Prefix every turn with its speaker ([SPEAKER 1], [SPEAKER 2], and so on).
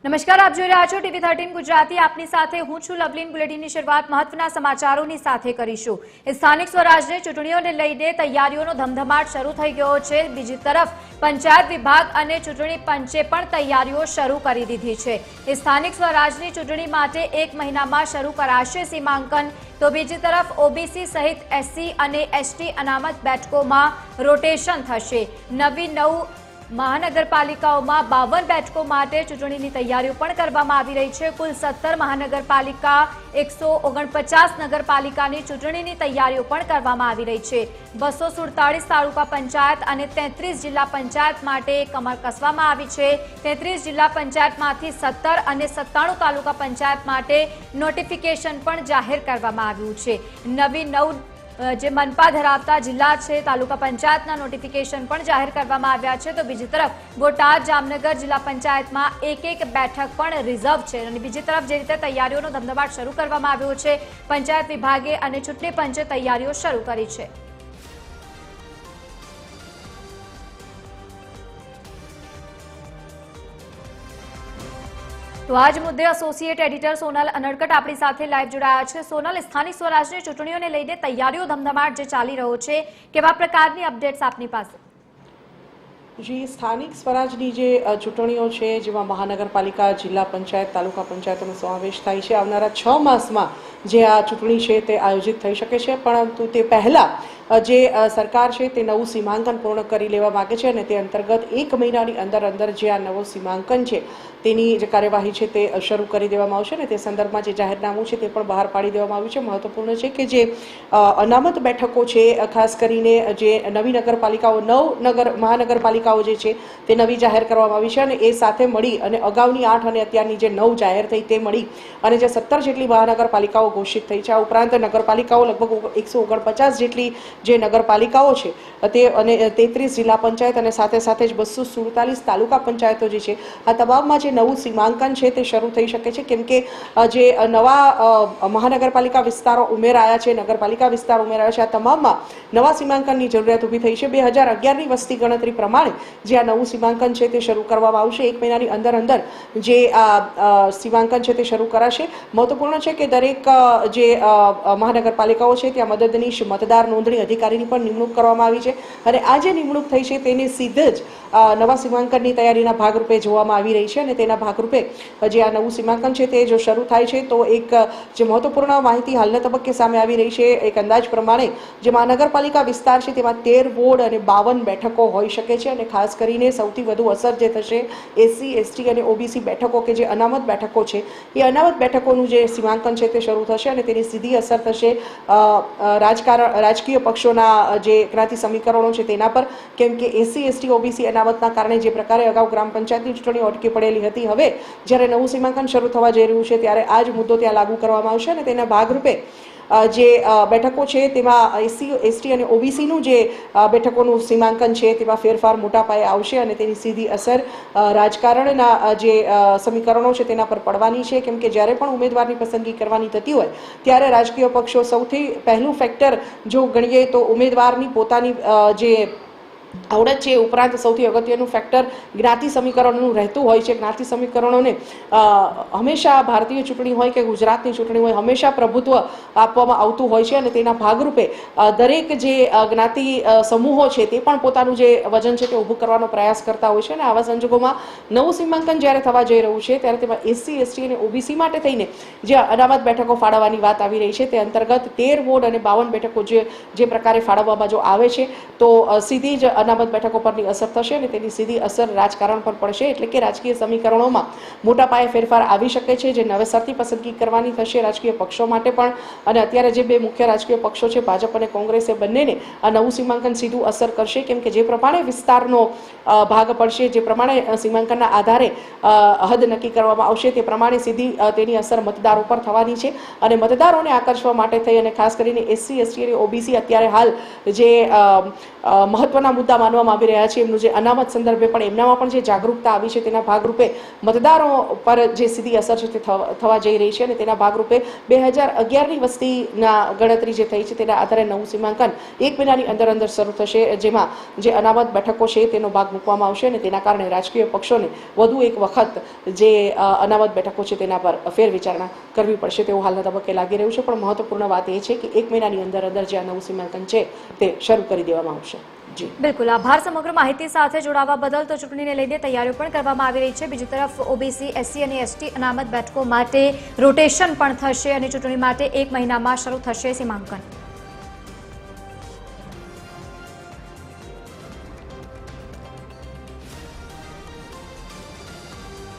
[SPEAKER 1] નમસ્કાર, આપ જોઈ રહ્યા છો ટીવી 13 ગુજરાતી। આપની સાથે હું છું લવલીન। બુલેટિનની શરૂઆત મહત્વના સમાચારોની સાથે કરીશું। સ્થાનિક સ્વરાજની ચૂંટણીઓને લઈને તૈયારીઓનો ધમધમાટ શરૂ થઈ ગયો છે। બીજી તરફ પંચાયત વિભાગ અને ચૂંટણી પંચે પણ તૈયારીઓ શરૂ કરી દીધી છે। સ્થાનિક સ્વરાજની ચૂંટણી માટે 1 મહિનામાં શરૂ કરાશે સીમાંકન, તો બીજી તરફ ઓબીસી સહિત એસસી અને એસટી અનામત બેઠકોમાં રોટેશન થશે। નવી 9 મહાનગરપાલિકાઓમાં 52 બેઠકો માટે ચૂંટણીની તૈયારીઓ પણ કરવામાં આવી રહી છે। કુલ 17 મહાનગરપાલિકા, 149 નગરપાલિકાની ચૂંટણીની તૈયારીઓ પણ કરવામાં આવી રહી છે। 247 તાલુકા પંચાયત અને 33 જિલ્લા પંચાયત માટે કમર કસવામાં આવી છે। 33 જિલ્લા પંચાયતમાંથી 17 અને 97 તાલુકા પંચાયત માટે નોટિફિકેશન પણ જાહેર કરવામાં આવ્યું છે। નવી 9 જે મનપા ધરાવતા જિલ્લા છે તાલુકા પંચાયતના નોટિફિકેશન પણ જાહેર કરવામાં આવ્યા છે। તો બીજી તરફ બોટાદ, જામનગર જિલ્લા પંચાયતમાં એક બેઠક પણ રિઝર્વ છે। અને બીજી તરફ જે રીતે તૈયારીઓનો ધમધમાટ શરૂ કરવામાં આવ્યો છે, પંચાયત વિભાગે અને ચૂંટણી પંચે તૈયારીઓ શરૂ કરી છે। તો આજ મુદ્દે એસોસિએટ એડિટર સોનલ અનડકટ આપણી સાથે લાઈવ જોડાયા છે। સોનલ, સ્થાનિક સ્વરાજની ચૂંટણીઓને લઈને તૈયારીઓ ધમધમાટ જે ચાલી રહ્યો છે, કેવા પ્રકારની અપડેટ્સ આપની પાસે?
[SPEAKER 2] જી, સ્થાનિક સ્વરાજની જે ચૂંટણીઓ છે જેમાં મહાનગરપાલિકા, જિલ્લા પંચાયત, તાલુકા પંચાયતોનો સમાવેશ થાય છે, આવનારા 6 માસમાં જે આ ચૂંટણી છે તે આયોજિત થઈ શકે છે। પરંતુ તે પહેલાં જે સરકાર છે તે નવું સીમાંકન પૂર્ણ કરી લેવા માગે છે અને તે અંતર્ગત 1 મહિનાની અંદર જે આ નવું સીમાંકન છે તેની જે કાર્યવાહી છે તે શરૂ કરી દેવામાં આવશે અને તે સંદર્ભમાં જે જાહેરનામું છે તે પણ બહાર પાડી દેવામાં આવ્યું છે। મહત્વપૂર્ણ છે કે જે અનામત બેઠકો છે, ખાસ કરીને જે નવી નગરપાલિકાઓ, 9 મહાનગરપાલિકાઓ જે છે તે નવી જાહેર કરવામાં આવી છે અને એ સાથે મળી અને અગાઉની 8 અને અત્યારની જે 9 જાહેર થઈ તે મળી અને જે 17 જેટલી મહાનગરપાલિકાઓ ઘોષિત થઈ છે। આ ઉપરાંત નગરપાલિકાઓ લગભગ 149 જેટલી જે નગરપાલિકાઓ છે તે અને 33 જિલ્લા પંચાયત અને સાથે જ 247 તાલુકા પંચાયતો જે છે, આ તમામમાં જે નવું સીમાંકન છે તે શરૂ થઈ શકે છે। કેમ કે જે નવા મહાનગરપાલિકા વિસ્તારો ઉમેરાયા છે, નગરપાલિકા વિસ્તાર ઉમેરાયા છે, આ તમામમાં નવા સીમાંકનની જરૂરિયાત ઊભી થઈ છે। 2011ની વસ્તી ગણતરી પ્રમાણે જે આ નવું સીમાંકન છે તે શરૂ કરવામાં આવશે। 1 મહિનાની અંદર જે આ સીમાંકન છે તે શરૂ કરાશે। મહત્વપૂર્ણ છે કે દરેક જે મહાનગરપાલિકાઓ છે ત્યાં મદદનીશ મતદાર નોંધણી અધિકારીની પણ નિમણૂક કરવામાં આવી છે અને આ જે નિમણૂક થઈ છે તેને સીધે જ નવા સીમાંકનની તૈયારીના ભાગરૂપે જોવામાં આવી રહી છે અને તેના ભાગરૂપે જે આ નવું સીમાંકન છે તે જો શરૂ થાય છે તો એક જે મહત્વપૂર્ણ માહિતી હાલના તબક્કે સામે આવી રહી છે, એક અંદાજ પ્રમાણે જે મહાનગરપાલિકા વિસ્તાર છે તેમાં 13 વોર્ડ અને 52 બેઠકો હોઈ શકે છે અને ખાસ કરીને સૌથી વધુ અસર જે થશે એસસી, એસટી અને ઓબીસી બેઠકો કે જે અનામત બેઠકો છે, એ અનામત બેઠકોનું જે સીમાંકન છે તે શરૂ થશે અને તેની સીધી અસર થશે રાજકીય પક્ષોના જે જ્ઞાતિ સમીકરણો છે તેના પર। કેમ કે એસસી, એસટી, ઓબીસી અનામતના કારણે જે પ્રકારે અગાઉ ગ્રામ પંચાયતની ચૂંટણીઓ અટકી પડેલી હતી, હવે જ્યારે નવું સીમાંકન શરૂ થવા જઈ રહ્યું છે ત્યારે આ જ મુદ્દો ત્યાં લાગુ કરવામાં આવશે અને તેના ભાગરૂપે જે બેઠકો છે તેમાં એસસી, એસટી અને ઓબીસીનું જે બેઠકોનું સીમાંકન છે તેમાં ફેરફાર મોટા પાયે આવશે અને તેની સીધી અસર રાજકારણના જે સમીકરણો છે તેના પર પડવાની છે। કેમ કે જ્યારે પણ ઉમેદવારની પસંદગી કરવાની થતી હોય ત્યારે રાજકીય પક્ષો સૌથી પહેલું ફેક્ટર જો ગણીએ તો ઉમેદવારની પોતાની જે આવડત છે, ઉપરાંત સૌથી અગત્યનું ફેક્ટર જ્ઞાતિ સમીકરણોનું રહેતું હોય છે। જ્ઞાતિ સમીકરણોને હંમેશા ભારતીય ચૂંટણી હોય કે ગુજરાતની ચૂંટણી હોય હંમેશા પ્રભુત્વ આપવામાં આવતું હોય છે અને તેના ભાગરૂપે દરેક જે જ્ઞાતિ સમૂહો છે તે પણ પોતાનું જે વજન છે તે ઊભું કરવાનો પ્રયાસ કરતા હોય છે અને આવા સંજોગોમાં નવું સીમાંકન જ્યારે થવા જઈ રહ્યું છે ત્યારે તેમાં એસસી, એસટી અને ઓબીસી માટે થઈને જે અનામત બેઠકો ફાળવવાની વાત આવી રહી છે તે અંતર્ગત 13 વોર્ડ અને 52 બેઠકો જે પ્રકારે ફાળવવામાં જો આવે છે તો સીધી જ અનામત બેઠકો પરની અસર થશે અને તેની સીધી અસર રાજકારણ પર પડશે। એટલે કે રાજકીય સમીકરણોમાં મોટા પાયે ફેરફાર આવી શકે છે, જે નવેસરથી પસંદગી કરવાની થશે રાજકીય પક્ષો માટે પણ। અને અત્યારે જે 2 મુખ્ય રાજકીય પક્ષો છે, ભાજપ અને કોંગ્રેસ, એ બંનેને આ નવું સીમાંકન સીધું અસર કરશે। કેમ કે જે પ્રમાણે વિસ્તારનો ભાગ પડશે, જે પ્રમાણે સીમાંકનના આધારે હદ નક્કી કરવામાં આવશે, તે પ્રમાણે સીધી તેની અસર મતદારો પર થવાની છે અને મતદારોને આકર્ષવા માટે થઈ અને ખાસ કરીને એસસી, એસટી અને ઓબીસી અત્યારે હાલ જે મહત્વના મુદ્દા માનવામાં આવી રહ્યા છે. એમનું જે અનામત સંદર્ભે પણ એમનામાં પણ જે જાગૃતતા આવી છે તેના ભાગરૂપે મતદારો પર જે સીધી અસર છે તે થવા જઈ રહી છે અને તેના ભાગરૂપે 2011ની વસ્તીના ગણતરી જે થઈ છે તેના આધારે નવું સીમાંકન 1 મહિનાની અંદર શરૂ થશે, જેમાં જે અનામત બેઠકો છે તેનો ભાગ મૂકવામાં આવશે અને તેના કારણે રાજકીય પક્ષોને વધુ એક વખત જે અનામત બેઠકો છે તેના પર ફેરવિચારણા કરવી પડશે તેવું હાલના તબક્કે લાગી રહ્યું છે. પણ મહત્વપૂર્ણ વાત એ છે કે 1 મહિનાની અંદર જે આ નવું સીમાંકન છે તે શરૂ કરી દેવામાં આવશે. જી
[SPEAKER 1] બિલકુલ, આભાર સમગ્ર માહિતી સાથે જોડાવા બદલ. તો ચૂંટણીને લઈને તૈયારીઓ પણ કરવામાં આવી રહી છે. બીજી તરફ ઓબીસી, એસસી અને એસટી અનામત બેઠકો માટે રોટેશન પણ થશે અને ચૂંટણી માટે 1 મહિનામાં શરૂ થશે સીમાંકન.